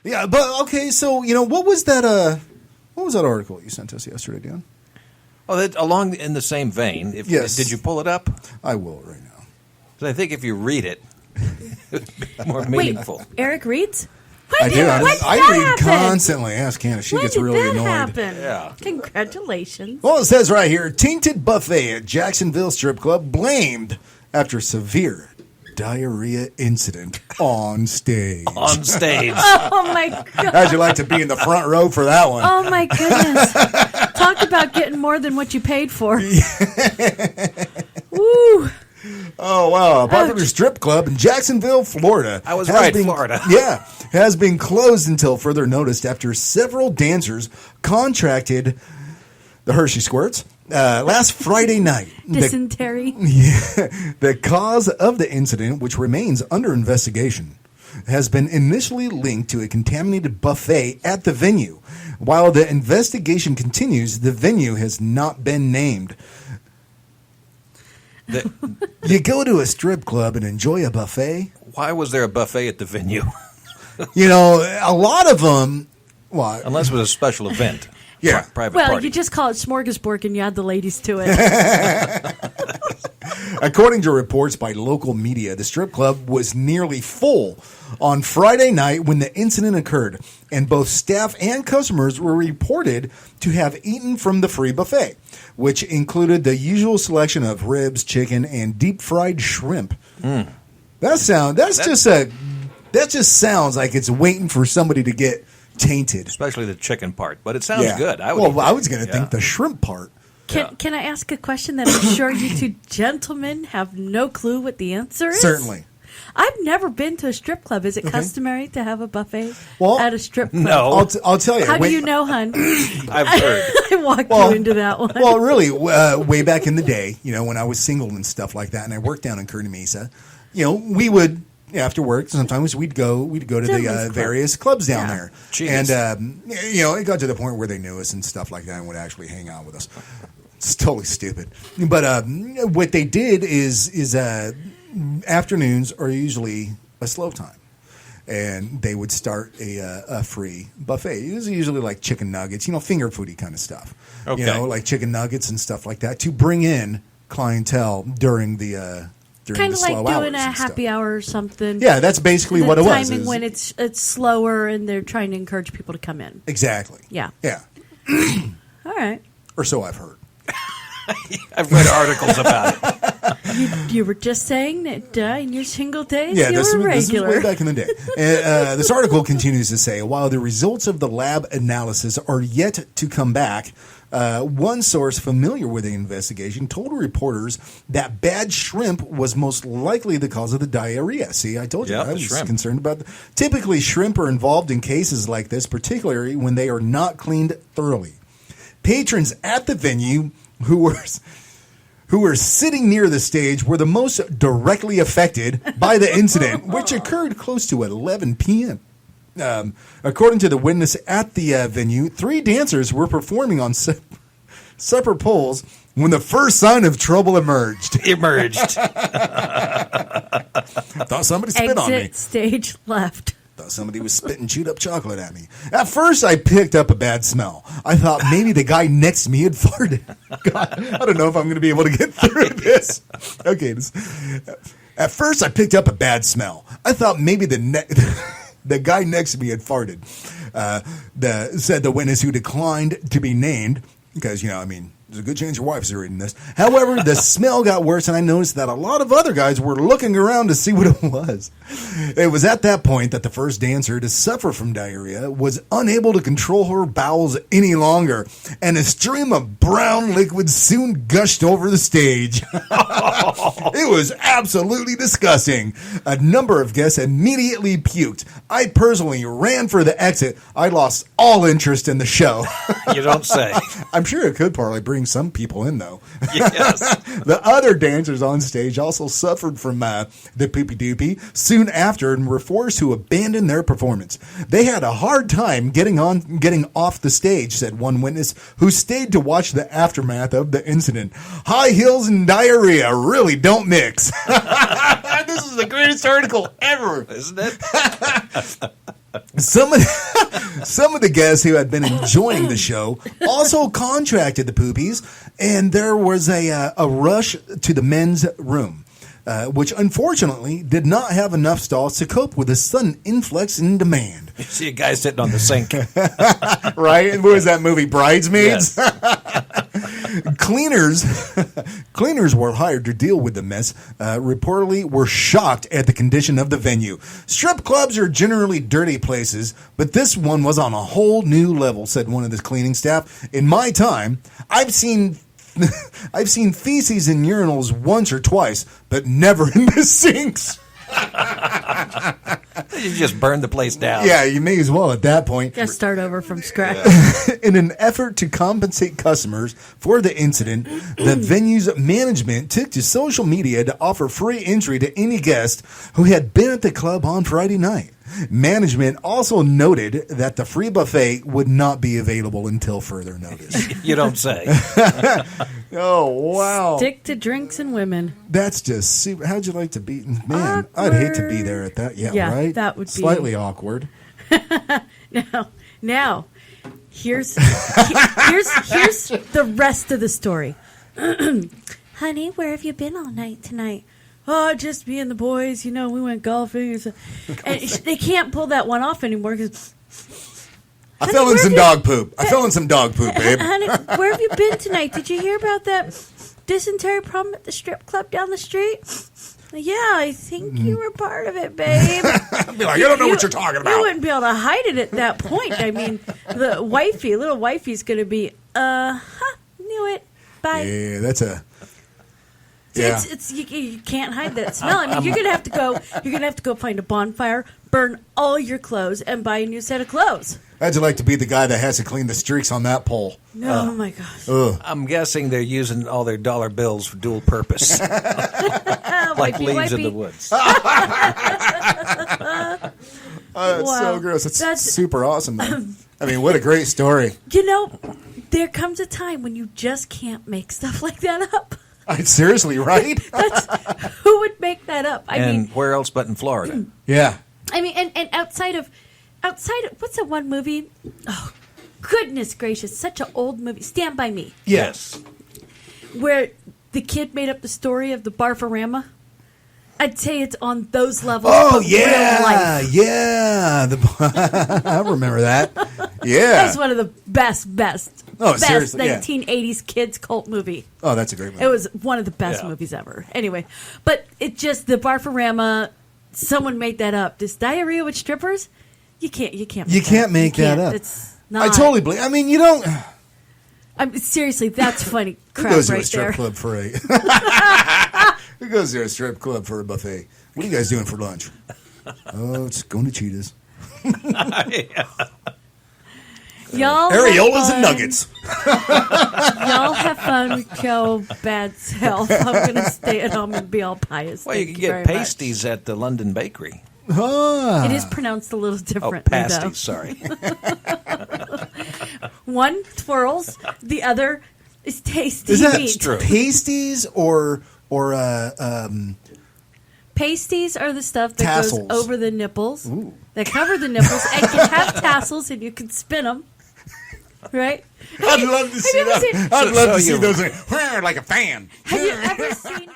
Yeah, but okay, so what was that? What was that article you sent us yesterday, Dan? Oh, along in the same vein. Yes. Did you pull it up? I will right now. 'Cause I think if you read it, it would be more meaningful. Wait, Eric reads? I do. I read happen? constantly. Ask Hannah. She gets really When did that annoyed. happen? Yeah. Congratulations. Well, it says right here, Tainted Buffet at Jacksonville Strip Club blamed after severe diarrhea incident on stage. On stage. Oh, my God. How'd you like to be in the front row for that one? Oh, my goodness. Talk about getting more than what you paid for. Woo. Oh, wow. A popular strip club in Jacksonville, Florida. I was right, Florida. Yeah. Has been closed until further notice after several dancers contracted the Hershey Squirts last Friday night. Dysentery. The cause of the incident, which remains under investigation, has been initially linked to a contaminated buffet at the venue. While the investigation continues, the venue has not been named. You go to a strip club and enjoy a buffet? Why was there a buffet at the venue? A lot of them... Well, Unless it was a special event. Yeah. Private Well, party. you just call it smorgasbord and you add the ladies to it. according to reports by local media, the strip club was nearly full on Friday night when the incident occurred, and both staff and customers were reported to have eaten from the free buffet, which included the usual selection of ribs, chicken, and deep-fried shrimp. That just sounds like it's waiting for somebody to get tainted. Especially the chicken part. But it sounds good. I was going to think the shrimp part. Can I ask a question that I'm sure you two gentlemen have no clue what the answer is? Certainly. I've never been to a strip club. Is it customary to have a buffet at a strip club? No. I'll tell you. How do you know, hun? I've heard. I walked you into that one. Well, really, way back in the day, when I was single and stuff like that, and I worked down in Kearney Mesa, we would, after work, sometimes we'd go to the various clubs down there. Jeez. And, it got to the point where they knew us and stuff like that and would actually hang out with us. It's totally stupid. But what they did is afternoons are usually a slow time. And they would start a free buffet. It was usually like chicken nuggets, finger foodie kind of stuff. Okay. Like chicken nuggets and stuff like that to bring in clientele during the kind of like slow doing a hours happy hour or something. Yeah, that's basically what it was. Timing when it's slower and they're trying to encourage people to come in. Exactly. Yeah. Yeah. All right. Or so I've heard. I've read articles about it. You were just saying that in your single days Yeah, you this were was regular. way back in the day. This article continues to say, while the results of the lab analysis are yet to come back, one source familiar with the investigation told reporters that bad shrimp was most likely the cause of the diarrhea. See, I told you I was shrimp. concerned about that. Typically, shrimp are involved in cases like this, particularly when they are not cleaned thoroughly. Patrons at the venue who were sitting near the stage were the most directly affected by the incident, which occurred close to 11 p.m. According to the witness at the venue, 3 dancers were performing on separate poles when the first sign of trouble emerged. Thought somebody spit on me. Exit stage left. Thought somebody was spitting chewed up chocolate at me. At first, I picked up a bad smell. I thought maybe the guy next to me had farted. God, I don't know if I'm going to be able to get through this. Okay. At first, I picked up a bad smell. I thought maybe the guy next to me had farted. Said the witness who declined to be named because, there's a good chance your wife's reading this. However, the smell got worse, and I noticed that a lot of other guys were looking around to see what it was. It was at that point that the first dancer to suffer from diarrhea was unable to control her bowels any longer, and a stream of brown liquid soon gushed over the stage. It was absolutely disgusting. A number of guests immediately puked. I personally ran for the exit. I lost all interest in the show. You don't say. I'm sure it could probably bring bring some people in, though. Yes. The other dancers on stage also suffered from the poopy doopy soon after and were forced to abandon their performance. They had a hard time getting off the stage, said one witness who stayed to watch the aftermath of the incident. High heels and diarrhea really don't mix. This is the greatest article ever, Isn't it? Some of the guests who had been enjoying the show also contracted the poopies, and there was a rush to the men's room, which unfortunately did not have enough stalls to cope with the sudden influx in demand. You see a guy sitting on the sink. Right? And what was that movie, Bridesmaids? Yes. Cleaners were hired to deal with the mess. Reportedly, were shocked at the condition of the venue. Strip clubs are generally dirty places, but this one was on a whole new level, said one of the cleaning staff. In my time, I've seen feces in urinals once or twice, but never in the sinks. You just burned the place down. Yeah, you may as well at that point. Gotta start over from scratch. In an effort to compensate customers for the incident, the venue's management took to social media to offer free entry to any guest who had been at the club on Friday night. Management also noted that the free buffet would not be available until further notice. You don't say. Oh, wow. Stick to drinks and women. That's just super. How'd you like to be? Man, I'd hate to be there at that. Yeah, right? That would be slightly awkward. Now, here's the rest of the story. Honey, where have you been all night tonight? Oh, just me and the boys. You know, we went golfing. And they can't pull that one off anymore because. I fell in some dog poop. Babe. Honey, where have you been tonight? Did you hear about that dysentery problem at the strip club down the street? Yeah, I think you were part of it, babe. I'd be like, I don't know what you're talking about. You wouldn't be able to hide it at that point. I mean, the little wifey's going to be, knew it. Bye. Yeah, that's a. Yeah. You can't hide that smell. I mean, you're gonna have to go find a bonfire, burn all your clothes, and buy a new set of clothes. How'd you like to be the guy that has to clean the streaks on that pole? Oh my gosh! I'm guessing they're using all their dollar bills for dual purpose. Like Wipey, leaves in wipey. the woods. That's Wow. so gross. That's- That's super awesome, man. I mean, what a great story. You know, there comes a time when you just can't make stuff like that up. Seriously, right? Who would make that up? I And mean, where else but in Florida? Yeah. and outside of what's that one movie? Oh, goodness gracious, such an old movie. Stand By Me, Yes. where the kid made up the story of the Barfarama. I'd say it's on those levels. Oh, but yeah. real life. Yeah. I remember that. Yeah. That's one of the best seriously, yeah. 1980s kids cult movie. Oh, that's a great movie. It was one of the best Yeah. movies ever. Anyway, but it just, the Barfarama, someone made that up. This diarrhea with strippers, you can't make that up. It's not. I totally believe. I mean, you don't. Seriously, that's funny Who crap goes to right a strip there. club for a? Who goes to a strip club for a buffet? What are you guys doing for lunch? Oh, it's going to Cheetah's. Y'all Areolas have and nuggets. Y'all have fun with your bad self. I'm going to stay at home and be all pious. Well, you Thank can very get much. pasties at the London Bakery. It is pronounced a little Oh, differently, though. pasties, sorry. One twirls, the other is tasty Is that meat. true? pasties or Pasties are the stuff that Tassels. goes over the nipples, that cover the nipples, and can have tassels, and you can spin them. Right? I'd love to see you ever that. seen- I'd love So to see you- those like a fan. Have you ever seen?